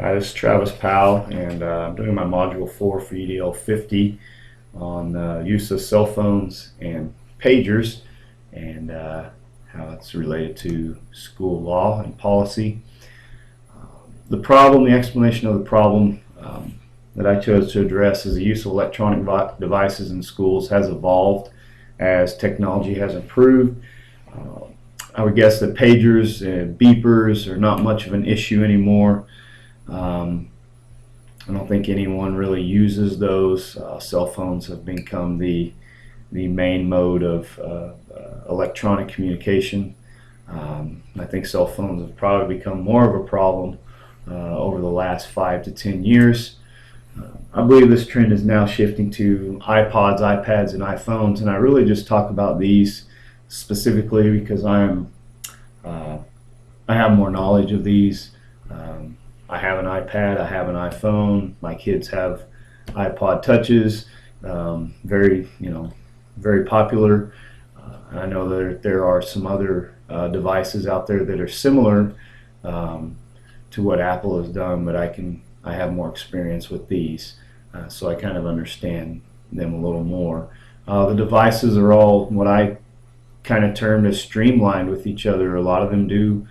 Hi, this is Travis Powell, and I'm doing my Module 4 for EDL 50 on use of cell phones and pagers and how it's related to school law and policy. The explanation of the problem that I chose to address is the use of electronic devices in schools has evolved as technology has improved. I would guess that pagers and beepers are not much of an issue anymore. I don't think anyone really uses those. Cell phones have become the main mode of electronic communication. I think cell phones have probably become more of a problem over the last 5 to 10 years. I believe this trend is now shifting to iPods, iPads, and iPhones, and I really just talk about these specifically because I have more knowledge of these. I have an iPad, I have an iPhone, my kids have iPod touches, very popular. I know that there are some other devices out there that are similar to what Apple has done, but I have more experience with these, so I kind of understand them a little more. The devices are all what I kind of term as streamlined with each other. A lot of them do.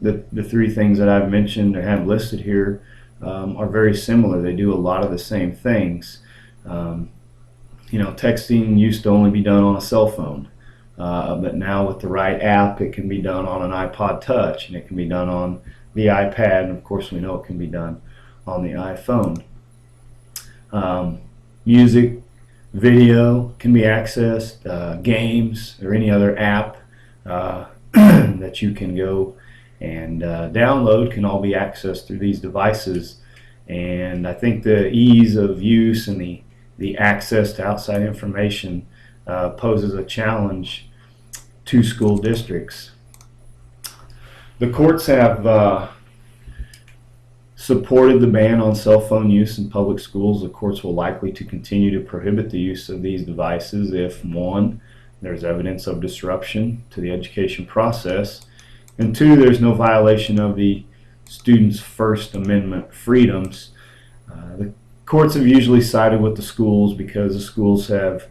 The three things that I've mentioned or have listed here are very similar. They do a lot of the same things. Texting used to only be done on a cell phone, but now with the right app, it can be done on an iPod Touch, and it can be done on the iPad, and of course we know it can be done on the iPhone. Music, video can be accessed, games, or any other app that you can go and download can all be accessed through these devices. And I think the ease of use and the access to outside information poses a challenge to school districts. The courts have supported the ban on cell phone use in public schools. The courts will likely to continue to prohibit the use of these devices if, one, there's evidence of disruption to the education process, and two, there's no violation of the student's First Amendment freedoms. The courts have usually sided with the schools because the schools have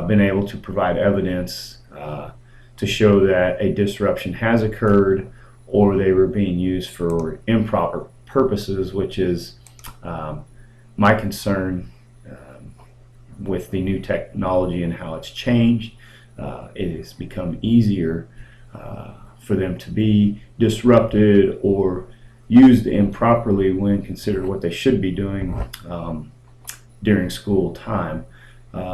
been able to provide evidence to show that a disruption has occurred or they were being used for improper purposes, which is my concern with the new technology and how it's changed. It has become easier for them to be disrupted or used improperly when considered what they should be doing during school time.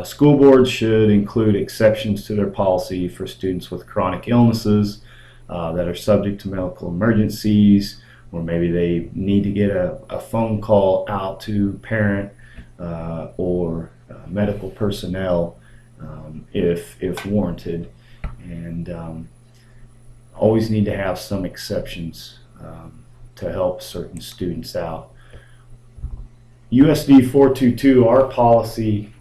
School boards should include exceptions to their policy for students with chronic illnesses that are subject to medical emergencies, or maybe they need to get a phone call out to parent or medical personnel if warranted, and always need to have some exceptions to help certain students out. USD 422, our policy,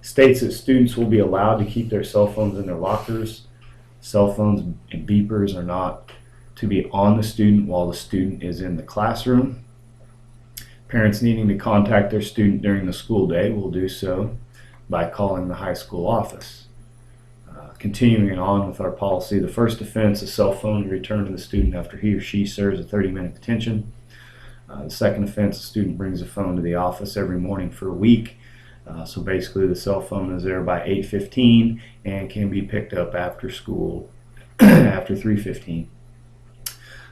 states that students will be allowed to keep their cell phones in their lockers. Cell phones and beepers are not to be on the student while the student is in the classroom. Parents needing to contact their student during the school day will do so by calling the high school office. Continuing on with our policy, the first offense, a cell phone returned to the student after he or she serves a 30-minute detention. The second offense, a student brings a phone to the office every morning for a week. So basically the cell phone is there by 8:15 and can be picked up after school after 3:15.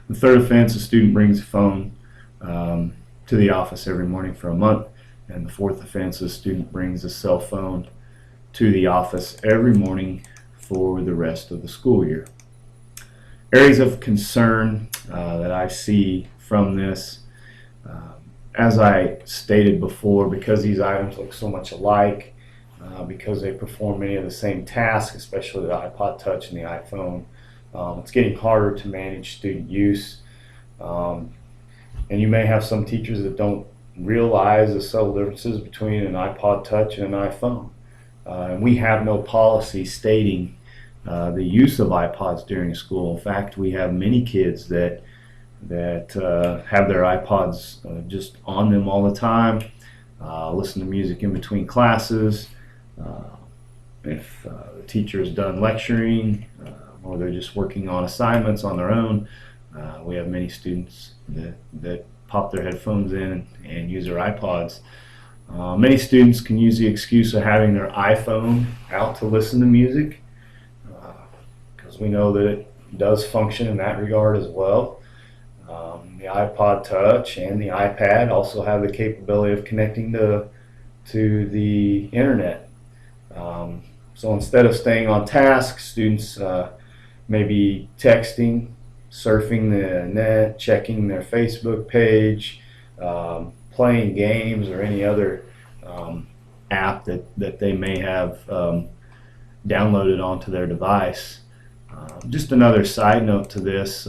The third offense, a student brings a phone to the office every morning for a month. And the fourth offense, a student brings a cell phone to the office every morning for the rest of the school year. Areas of concern that I see from this, as I stated before, because these items look so much alike, because they perform many of the same tasks, especially the iPod Touch and the iPhone, it's getting harder to manage student use. And you may have some teachers that don't realize the subtle differences between an iPod Touch and an iPhone. And we have no policy stating the use of iPods during school. In fact, we have many kids that that have their iPods just on them all the time, listen to music in between classes. If the teacher is done lecturing or they're just working on assignments on their own, we have many students that pop their headphones in and use their iPods. Many students can use the excuse of having their iPhone out to listen to music, because we know that it does function in that regard as well. The iPod Touch and the iPad also have the capability of connecting to the internet. So instead of staying on task, students may be texting, surfing the net, checking their Facebook page, playing games or any other app that they may have downloaded onto their device. Just another side note to this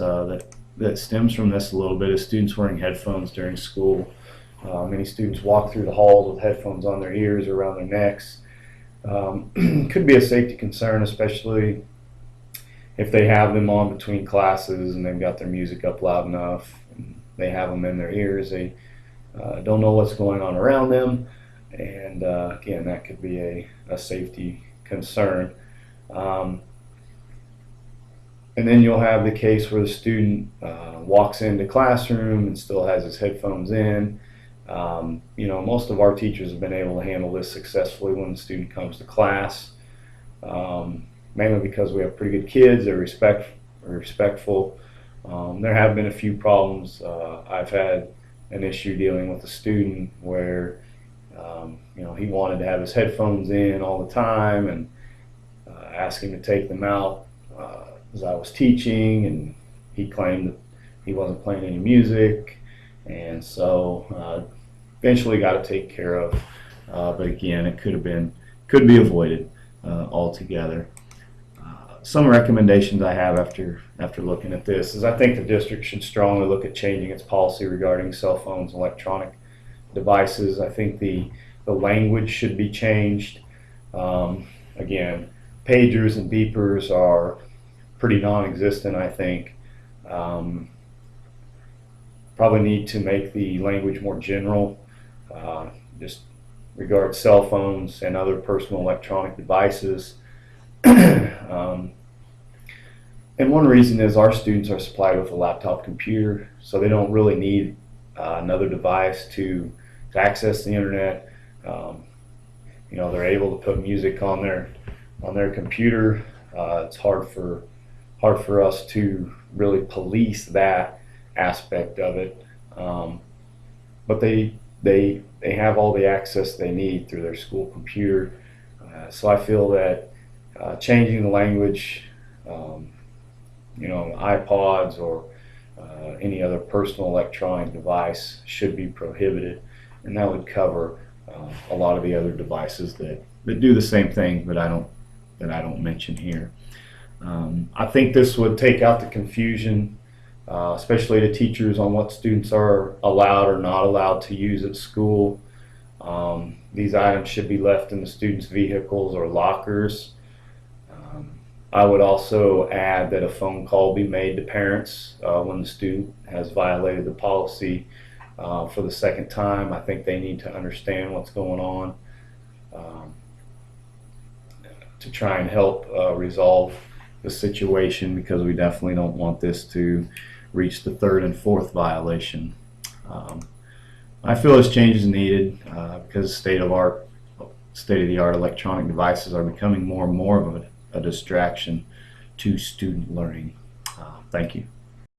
that stems from this a little bit is students wearing headphones during school. Many students walk through the halls with headphones on their ears or around their necks. Could be a safety concern, especially if they have them on between classes and they've got their music up loud enough and they have them in their ears. They don't know what's going on around them, and again, that could be a safety concern. And then you'll have the case where the student walks into classroom and still has his headphones in. Most of our teachers have been able to handle this successfully when the student comes to class, mainly because we have pretty good kids. They're respectful. There have been a few problems. I've had an issue dealing with a student where he wanted to have his headphones in all the time, and asked him to take them out as I was teaching, and he claimed that he wasn't playing any music, and so eventually got it taken care of. But again, it could be avoided altogether. Some recommendations I have after looking at this is I think the district should strongly look at changing its policy regarding cell phones and electronic devices. I think the language should be changed. Again, pagers and beepers are pretty non-existent, I think. Probably need to make the language more general. Just regard cell phones and other personal electronic devices. And one reason is our students are supplied with a laptop computer, so they don't really need another device to access the internet. They're able to put music on their computer. It's hard for us to really police that aspect of it, but they have all the access they need through their school computer. So I feel that changing the language, iPods or any other personal electronic device should be prohibited, and that would cover a lot of the other devices that do the same thing that I don't mention here. I think this would take out the confusion, especially to teachers, on what students are allowed or not allowed to use at school. These items should be left in the students' vehicles or lockers. I would also add that a phone call be made to parents when the student has violated the policy for the second time. I think they need to understand what's going on to try and help resolve the situation, because we definitely don't want this to reach the third and fourth violation. I feel this change is needed because state-of-the-art electronic devices are becoming more and more of a distraction to student learning. Thank you.